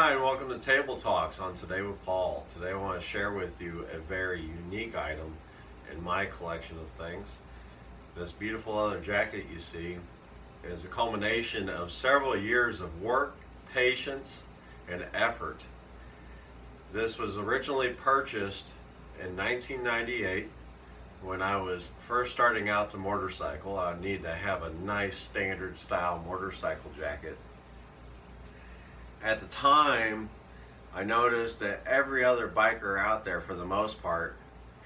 Hi, and welcome to Table Talks on Today with Paul. Today I want to share with you a very unique item in my collection of things. This beautiful leather jacket you see is a culmination of several years of work, patience, and effort. This was originally purchased in 1998 when I was first starting out the motorcycle. I needed to have a nice standard style motorcycle jacket. At the time, I noticed that every other biker out there, for the most part,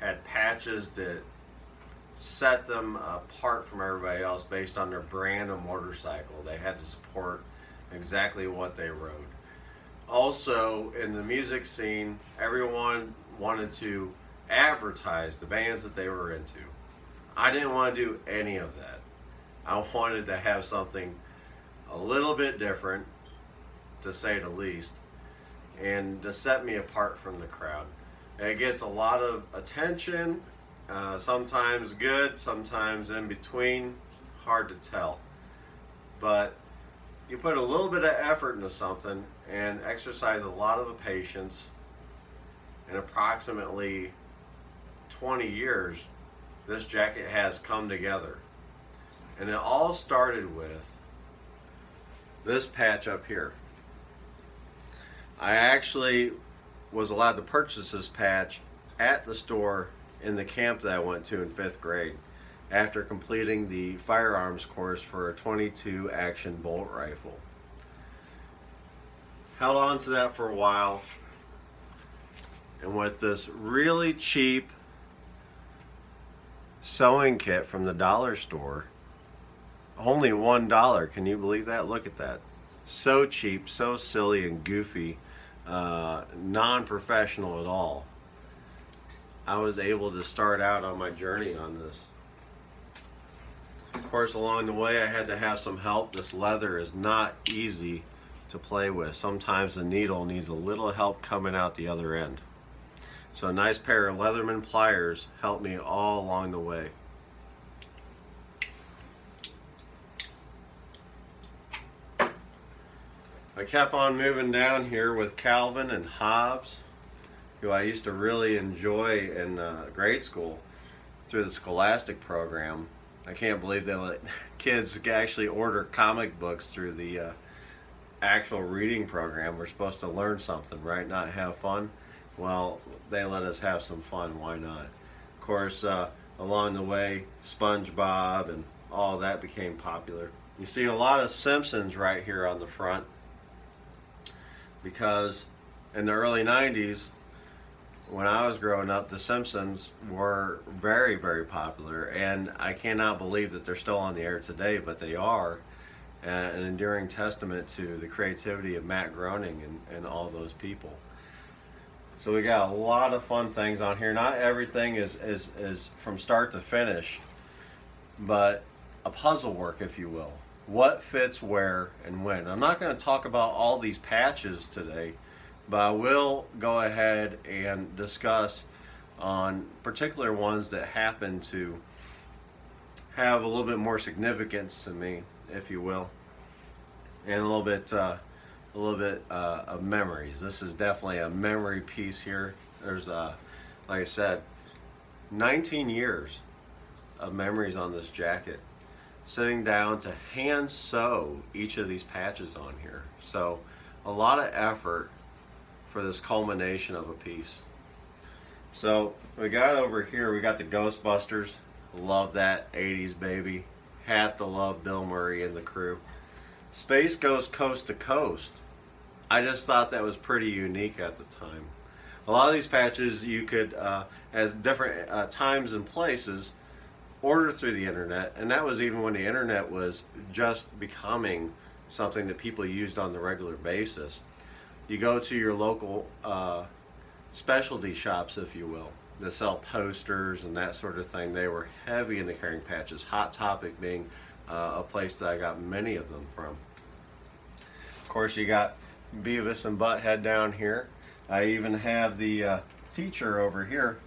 had patches that set them apart from everybody else based on their brand of motorcycle. They had to support exactly what they rode. Also, in the music scene, everyone wanted to advertise the bands that they were into. I didn't want to do any of that. I wanted to have something a little bit different, to say the least, and to set me apart from the crowd. It gets a lot of attention, sometimes good, sometimes in between, hard to tell. But you put a little bit of effort into something and exercise a lot of patience. In approximately 20 years, this jacket has come together. And it all started with this patch up here. I actually was allowed to purchase this patch at the store in the camp that I went to in 5th grade after completing the firearms course for a .22 action bolt rifle. Held on to that for a while, and with this really cheap sewing kit from the dollar store, only $1, can you believe that? Look at that. So cheap, so silly and goofy, non-professional at all. I was able to start out on my journey on this. Of course, along the way I had to have some help. This leather is not easy to play with. Sometimes the needle needs a little help coming out the other end. So a nice pair of Leatherman pliers helped me all along the way. I kept on moving down here with Calvin and Hobbes, who I used to really enjoy in grade school through the Scholastic program. I can't believe they let kids actually order comic books through the actual reading program. We're supposed to learn something, right? Not have fun. Well, they let us have some fun. Why not? Of course, along the way, SpongeBob and all that became popular. You see a lot of Simpsons right here on the front, because in the early 90s, when I was growing up, the Simpsons were very, very popular, and I cannot believe that they're still on the air today, but they are, an enduring testament to the creativity of Matt Groening and all those people. So we got a lot of fun things on here. Not everything is from start to finish, but a puzzle work, if you will. What fits where and when. I'm not going to talk about all these patches today, but I will go ahead and discuss on particular ones that happen to have a little bit more significance to me, if you will, and a little bit of memories. This is definitely a memory piece here. There's like I said, 19 years of memories on this jacket, sitting down to hand sew each of these patches on here. So a lot of effort for this culmination of a piece. So we got over here, we got the Ghostbusters. Love that 80s baby. Have to love Bill Murray and the crew. Space Ghost Coast to Coast. I just thought that was pretty unique at the time. A lot of these patches you could, as different times and places, order through the internet, and that was even when the internet was just becoming something that people used on the regular basis. You go to your local specialty shops, if you will, that sell posters and that sort of thing. They were heavy in the carrying patches, Hot Topic being a place that I got many of them from. Of course, you got Beavis and Butthead down here. I even have the teacher over here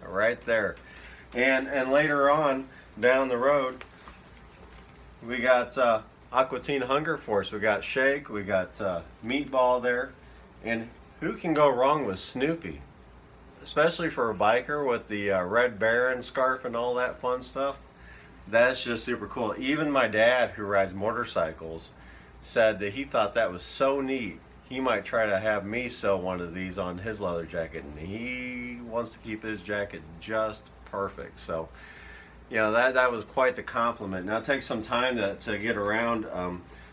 right there. And later on down the road, we got Aqua Teen Hunger Force. We got Shake, we got Meatball there, and who can go wrong with Snoopy? Especially for a biker with the Red Baron scarf and all that fun stuff. That's just super cool. Even my dad, who rides motorcycles, said that he thought that was so neat. He might try to have me sew one of these on his leather jacket, and he wants to keep his jacket just perfect. So, you know, that was quite the compliment. Now it takes some time to get around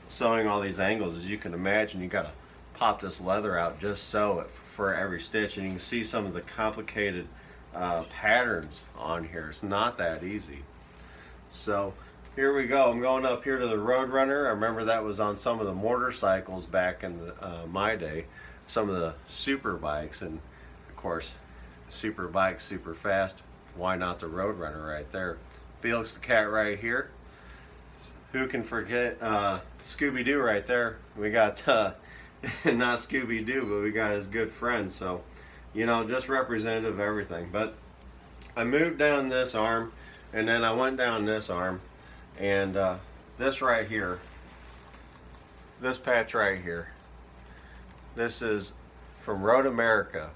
sewing all these angles. As you can imagine, you got to pop this leather out, just sew it for every stitch, and you can see some of the complicated patterns on here. It's not that easy. So here we go. I'm going up here to the Roadrunner. I remember that was on some of the motorcycles back in my day, some of the super bikes, and of course, super bikes, super fast. Why not the Roadrunner right there? Felix the Cat right here. Who can forget Scooby-Doo right there? We got not Scooby-Doo, but we got his good friend. So, you know, just representative of everything. But I moved down this arm, and then I went down this arm, and this right here, this patch right here, this is from Road America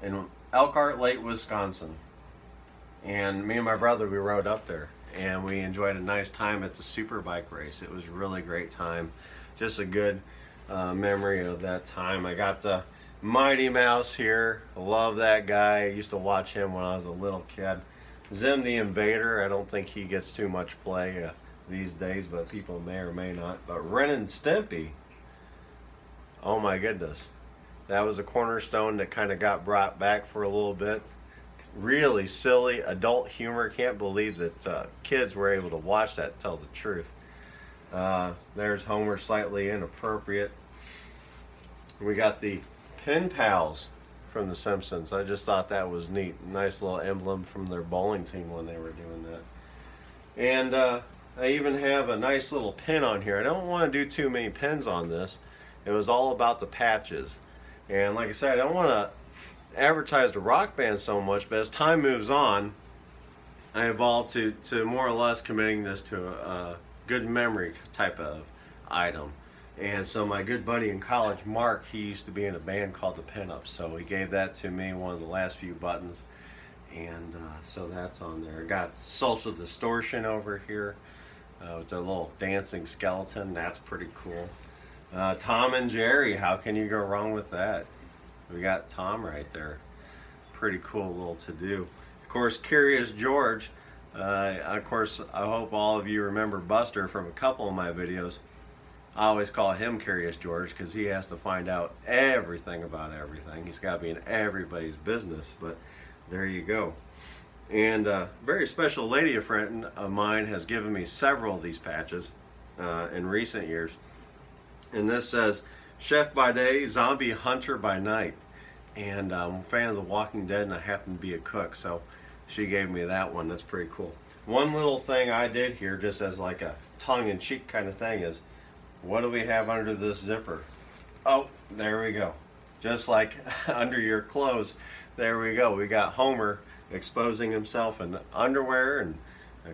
in Elkhart Lake, Wisconsin. And me and my brother, we rode up there, and we enjoyed a nice time at the super bike race. It was a really great time. Just a good memory of that time. I got the Mighty Mouse here. I love that guy. I used to watch him when I was a little kid. Zim the Invader, I don't think he gets too much play these days, but people may or may not. But Ren and Stimpy, oh my goodness. That was a cornerstone that kind of got brought back for a little bit. Really silly adult humor. Can't believe that kids were able to watch that and tell the truth. There's Homer, slightly inappropriate. We got the Pen Pals from The Simpsons. I just thought that was neat. Nice little emblem from their bowling team when they were doing that. And I even have a nice little pin on here. I don't want to do too many pins on this. It was all about the patches. And like I said, I don't want to advertise the Rock Band so much, but as time moves on, I evolved to more or less committing this to a good memory type of item. And so my good buddy in college, Mark, he used to be in a band called the Pinups, so he gave that to me, one of the last few buttons, and so that's on there. I got Social Distortion over here with their little dancing skeleton. That's pretty cool. Tom and Jerry, how can you go wrong with that? We got Tom right there. Pretty cool little to-do. Of course, Curious George. Of course, I hope all of you remember Buster from a couple of my videos. I always call him Curious George because he has to find out everything about everything. He's got to be in everybody's business, but there you go. And a very special lady friend of mine has given me several of these patches in recent years. And this says, Chef by day, zombie hunter by night. And I'm a fan of The Walking Dead, and I happen to be a cook, so she gave me that one. That's pretty cool. One little thing I did here, just as like a tongue-in-cheek kind of thing, is what do we have under this zipper? Oh, there we go. Just like under your clothes, there we go. We got Homer exposing himself in underwear and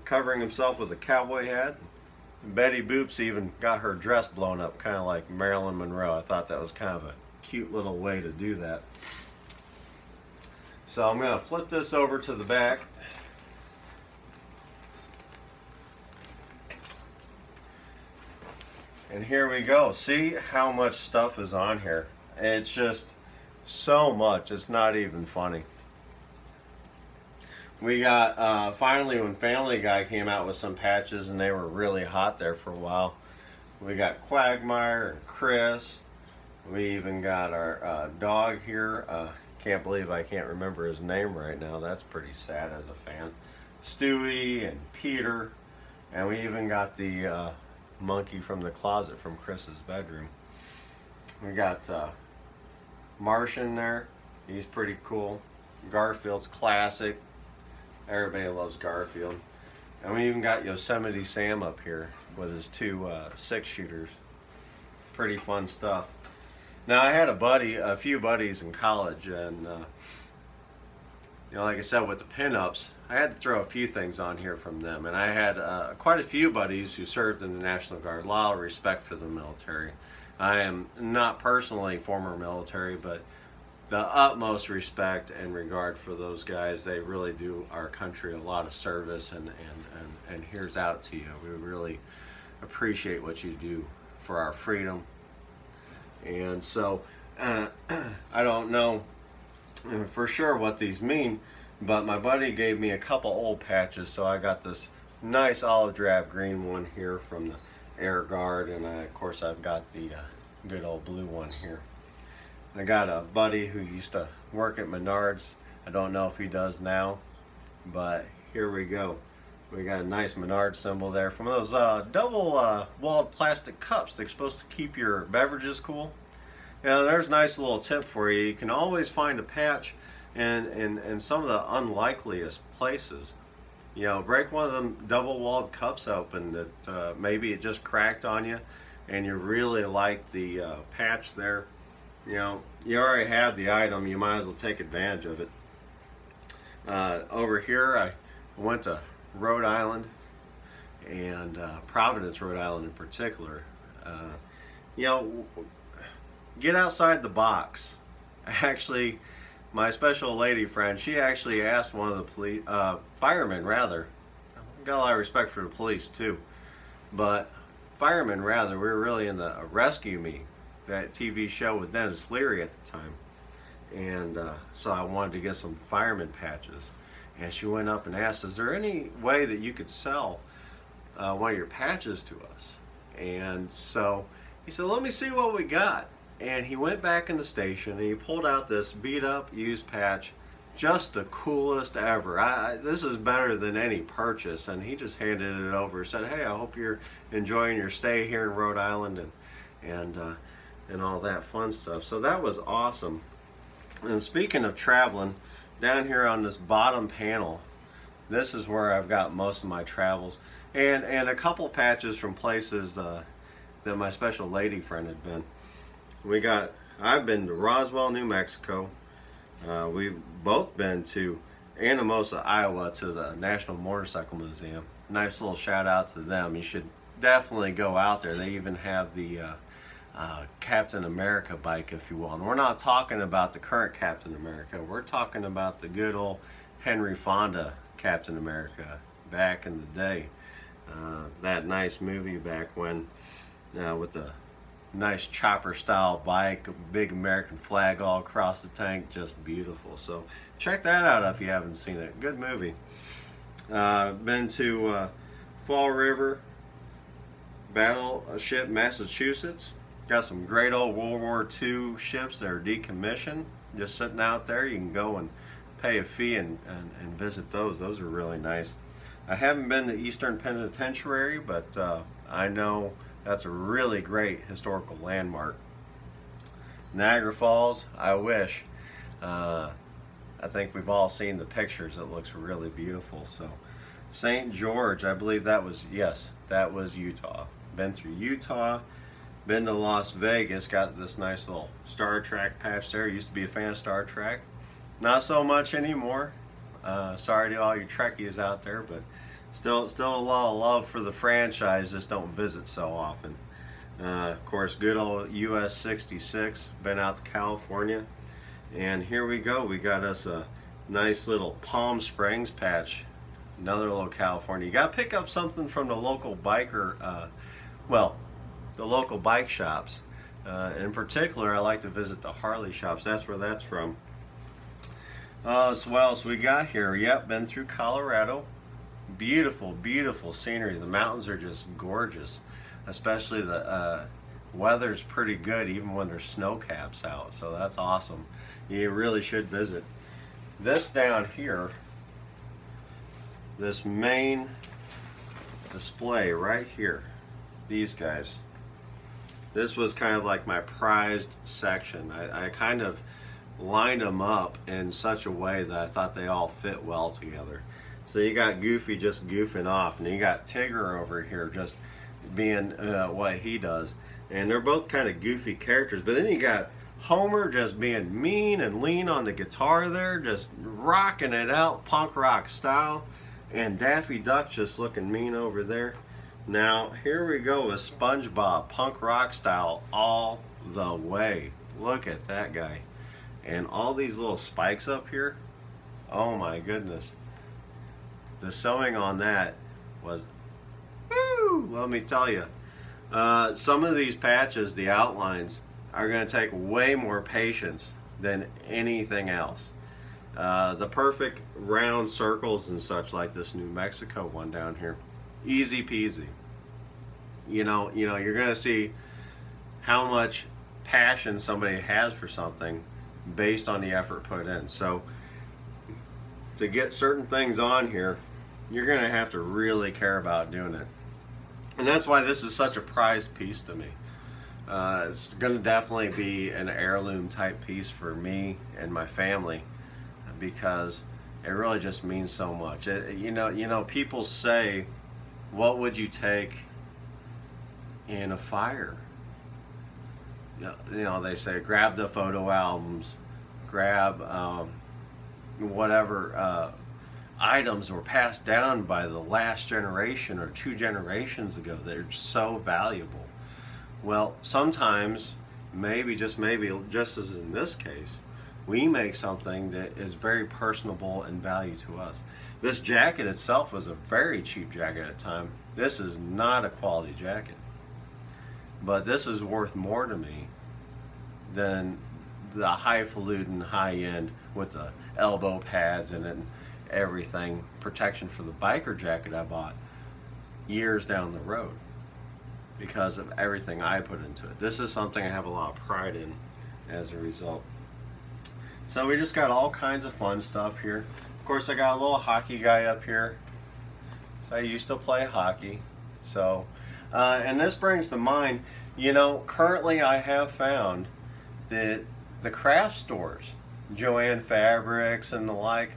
covering himself with a cowboy hat. Betty Boops even got her dress blown up, kind of like Marilyn Monroe. I thought that was kind of a cute little way to do that. So I'm going to flip this over to the back. And here we go. See how much stuff is on here. It's just so much. It's not even funny. We got, finally when Family Guy came out with some patches, and they were really hot there for a while. We got Quagmire and Chris. We even got our dog here. Can't believe I can't remember his name right now. That's pretty sad as a fan. Stewie and Peter. And we even got the monkey from the closet from Chris's bedroom. We got Martian there. He's pretty cool. Garfield's classic. Everybody loves Garfield. And we even got Yosemite Sam up here with his two 6-shooters. Pretty fun stuff. Now I had a few buddies in college, and you know, like I said, with the pinups, I had to throw a few things on here from them. And I had quite a few buddies who served in the National Guard. A lot of respect for the military. I am not personally former military, but the utmost respect and regard for those guys. They really do our country a lot of service, and here's out to you. We really appreciate what you do for our freedom. And so I don't know for sure what these mean, but my buddy gave me a couple old patches. So I got this nice olive drab green one here from the Air Guard, and of course I've got the good old blue one here. I got a buddy who used to work at Menards. I don't know if he does now, but here we go. We got a nice Menards symbol there from those double walled plastic cups. They're supposed to keep your beverages cool. Now there's a nice little tip for you. You can always find a patch in some of the unlikeliest places. You know, break one of them double walled cups open that maybe it just cracked on you and you really like the patch there. You know, you already have the item, you might as well take advantage of it. Over here I went to Rhode Island, and Providence, Rhode Island in particular. You know, get outside the box. Actually, my special lady friend, she actually asked one of the police, firemen rather. Got a lot of respect for the police too, but firemen rather. We were really in the Rescue Me, that TV show with Dennis Leary at the time, and so I wanted to get some fireman patches. And she went up and asked, is there any way that you could sell one of your patches to us? And so he said, let me see what we got. And he went back in the station and he pulled out this beat up used patch, just the coolest ever. This is better than any purchase. And he just handed it over and said, hey, I hope you're enjoying your stay here in Rhode Island and all that fun stuff. So that was awesome. And speaking of traveling, down here on this bottom panel, this is where I've got most of my travels, and a couple patches from places that my special lady friend had been. I've been to Roswell, New Mexico. We've both been to Anamosa, Iowa, to the National Motorcycle Museum. Nice little shout out to them. You should definitely go out there. They even have the Captain America bike, if you will. And we're not talking about the current Captain America. We're talking about the good old Henry Fonda Captain America back in the day. That nice movie back when, with the nice chopper style bike, big American flag all across the tank, just beautiful. So check that out if you haven't seen it. Good movie. Been to Fall River Battleship, Massachusetts. Got some great old World War II ships that are decommissioned, just sitting out there. You can go and pay a fee and visit those. Those are really nice. I haven't been to Eastern Penitentiary, but I know that's a really great historical landmark. Niagara Falls, I wish. I think we've all seen the pictures. It looks really beautiful. So St. George, I believe that was Utah. Been through Utah. Been to Las Vegas, got this nice little Star Trek patch there. Used to be a fan of Star Trek. Not so much anymore. Sorry to all you Trekkies out there, but still a lot of love for the franchise, just don't visit so often. Of course, good old US 66, been out to California. And here we go, we got us a nice little Palm Springs patch, another little California. You gotta pick up something from the local biker, the local bike shops. In particular, I like to visit the Harley shops. That's where that's from. So what else we got here? Yep, been through Colorado. Beautiful, beautiful scenery. The mountains are just gorgeous. Especially the weather's pretty good even when there's snow caps out. So that's awesome. You really should visit. This down here, this main display right here, these guys. This was kind of like my prized section. I kind of lined them up in such a way that I thought they all fit well together. So you got Goofy just goofing off, and you got Tigger over here just being what he does. And they're both kind of goofy characters. But then you got Homer just being mean and lean on the guitar there, just rocking it out punk rock style. And Daffy Duck just looking mean over there. Now, here we go with SpongeBob, punk rock style all the way. Look at that guy. And all these little spikes up here. Oh my goodness. The sewing on that was, woo, let me tell you. Some of these patches, the outlines, are going to take way more patience than anything else. The perfect round circles and such, like this New Mexico one down here, easy peasy. You know, you're going to see how much passion somebody has for something based on the effort put in. So to get certain things on here, you're going to have to really care about doing it. And that's why this is such a prized piece to me. It's going to definitely be an heirloom type piece for me and my family, because it really just means so much. You know, people say, what would you take in a fire? You know, they say grab the photo albums, grab whatever items were passed down by the last generation or 2 generations ago. They're so valuable. Well, sometimes, maybe, just as in this case, we make something that is very personable and value to us. This jacket itself was a very cheap jacket at the time. This is not a quality jacket. But this is worth more to me than the highfalutin, high-end with the elbow pads and everything, protection for the biker jacket I bought years down the road, because of everything I put into it. This is something I have a lot of pride in as a result. So we just got all kinds of fun stuff here. Of course, I got a little hockey guy up here. So I used to play hockey. So, and this brings to mind, you know, currently I have found that the craft stores, Joann Fabrics and the like,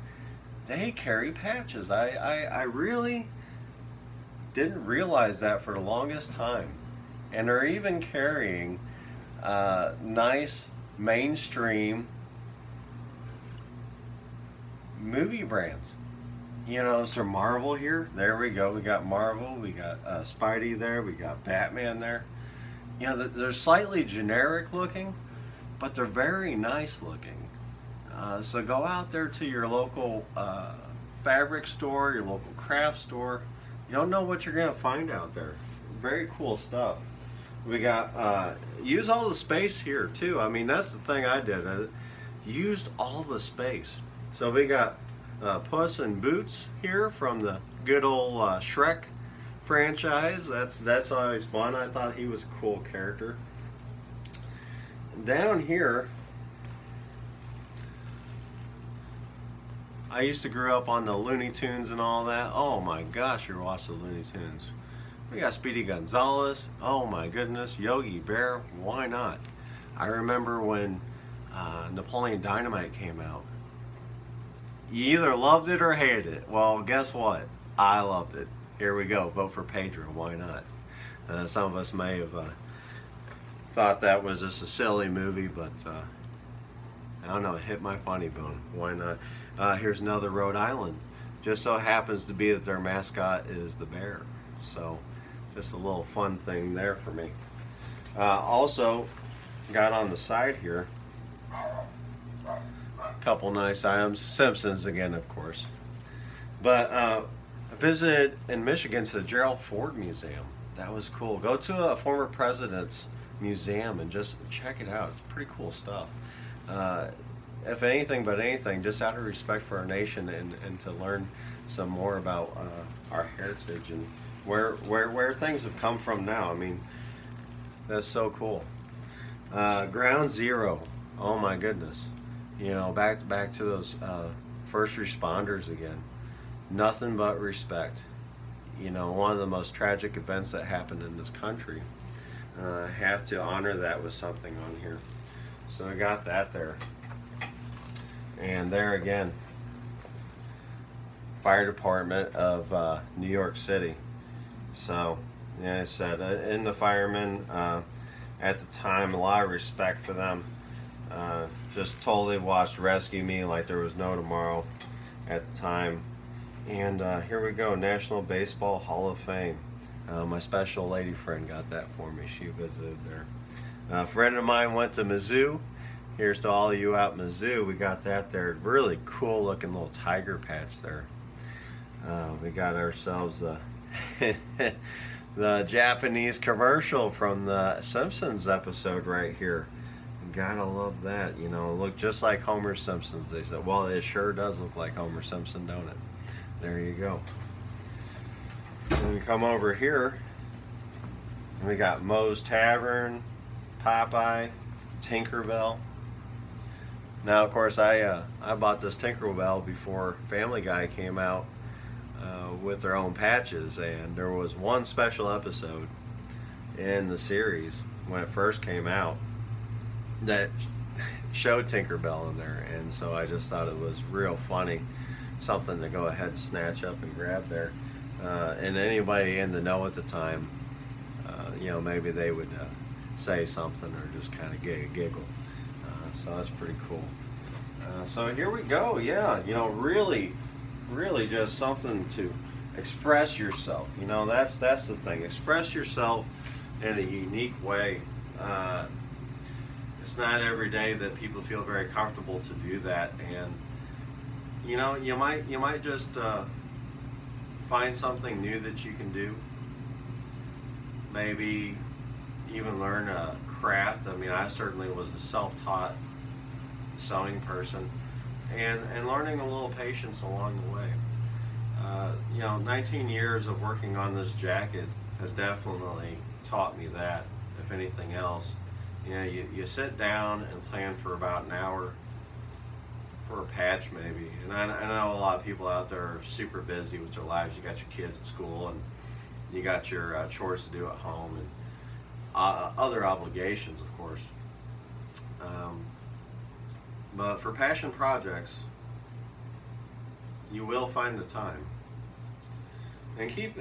they carry patches. I really didn't realize that for the longest time. And they're even carrying nice mainstream movie brands. You know, so Marvel here, there we go. We got Marvel, we got Spidey there, we got Batman there. You know, they're slightly generic looking, but they're very nice looking. So go out there to your local fabric store, your local craft store. You don't know what you're going to find out there. Very cool stuff. We got, use all the space here too. I mean, that's the thing I did. I used all the space. So we got Puss in Boots here from the good old Shrek franchise. That's always fun. I thought he was a cool character. Down here, I used to grow up on the Looney Tunes and all that. Oh my gosh, you're watching the Looney Tunes. We got Speedy Gonzales. Oh my goodness, Yogi Bear. Why not? I remember when Napoleon Dynamite came out. You either loved it or hated it. Well, guess what? I loved it. Here we go. Vote for Pedro. Why not? Some of us may have thought that was just a silly movie, but I don't know. It hit my funny bone. Why not? Here's another Rhode Island. Just so happens to be that their mascot is the bear. So just a little fun thing there for me. Also got on the side here a couple nice items. Simpsons again, of course. But I visited in Michigan to the Gerald Ford Museum. That was cool. Go to a former president's museum and just check it out. It's pretty cool stuff. If anything but anything, just out of respect for our nation and to learn some more about our heritage and where things have come from now. I mean, that's so cool. Ground Zero. Oh my goodness. You know, back to those first responders again. Nothing but respect. You know, one of the most tragic events that happened in this country. Have to honor that with something on here. So I got that there. And there again, Fire Department of New York City. So, yeah, I said, in the firemen, at the time, a lot of respect for them. Just totally watched Rescue Me like there was no tomorrow at the time. And here we go, National Baseball Hall of Fame. My special lady friend got that for me. She visited there. A friend of mine went to Mizzou. Here's to all of you out in Mizzou. We got that there. Really cool looking little tiger patch there. We got ourselves the the Japanese commercial from the Simpsons episode right here. Gotta love that. You know, look just like Homer Simpson's. They said, well, it sure does look like Homer Simpson, don't it? There you go. And we come over here, and we got Moe's Tavern, Popeye, Tinkerbell. Now, of course, I bought this Tinkerbell before Family Guy came out with their own patches, and there was one special episode in the series when it first came out that showed Tinkerbell in there, and so I just thought it was real funny, something to go ahead and snatch up and grab there. And anybody in the know at the time, you know, maybe they would say something or just kind of giggle. So that's pretty cool. So here we go. Yeah, you know, really just something to express yourself. You know, that's the thing. Express yourself in a unique way. It's not every day that people feel very comfortable to do that, and you know, you might just find something new that you can do. Maybe even learn a craft. I mean, I certainly was a self-taught sewing person, and learning a little patience along the way. You know, 19 years of working on this jacket has definitely taught me that, if anything else. You know, you sit down and plan for about an hour for a patch maybe. And I know a lot of people out there are super busy with their lives. You got your kids at school, and you got your chores to do at home, and other obligations, of course. But for passion projects, you will find the time. And keep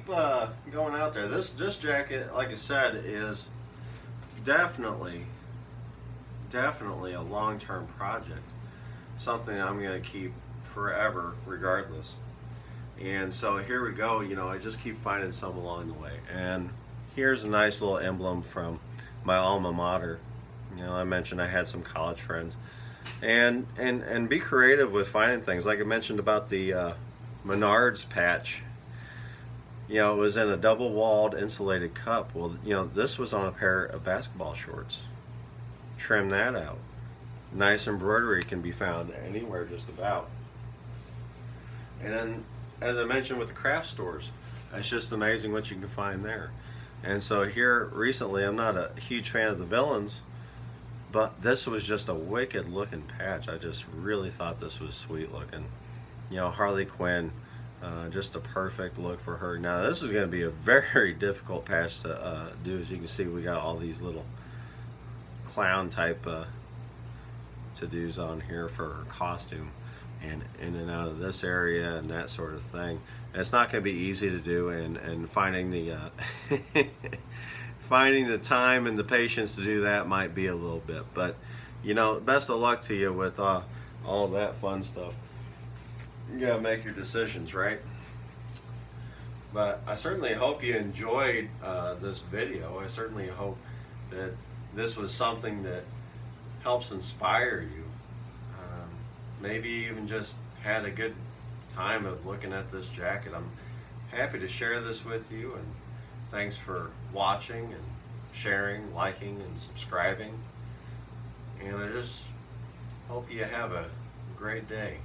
going out there. This jacket, like I said, is definitely a long-term project. Something I'm going to keep forever, regardless. And so here we go. You know, I just keep finding some along the way. And here's a nice little emblem from my alma mater. You know, I mentioned I had some college friends. And be creative with finding things. Like I mentioned about the Menards patch. You know, it was in a double-walled insulated cup. Well, you know, this was on a pair of basketball shorts. Trim that out. Nice embroidery can be found anywhere just about. And then, as I mentioned with the craft stores, it's just amazing what you can find there. And so here recently, I'm not a huge fan of the villains, but this was just a wicked looking patch. I just really thought this was sweet looking. You know, Harley Quinn, just a perfect look for her. Now this is going to be a very difficult patch to do. As you can see, we got all these little clown type to-dos on here for her costume, and in and out of this area and that sort of thing. And it's not going to be easy to do, and finding the finding the time and the patience to do that might be a little bit. But you know, best of luck to you with all of that fun stuff. You gotta make your decisions, right? But I certainly hope you enjoyed this video. I certainly hope that this was something that helps inspire you. Maybe even just had a good time of looking at this jacket. I'm happy to share this with you, and thanks for watching and sharing, liking, and subscribing. And I just hope you have a great day.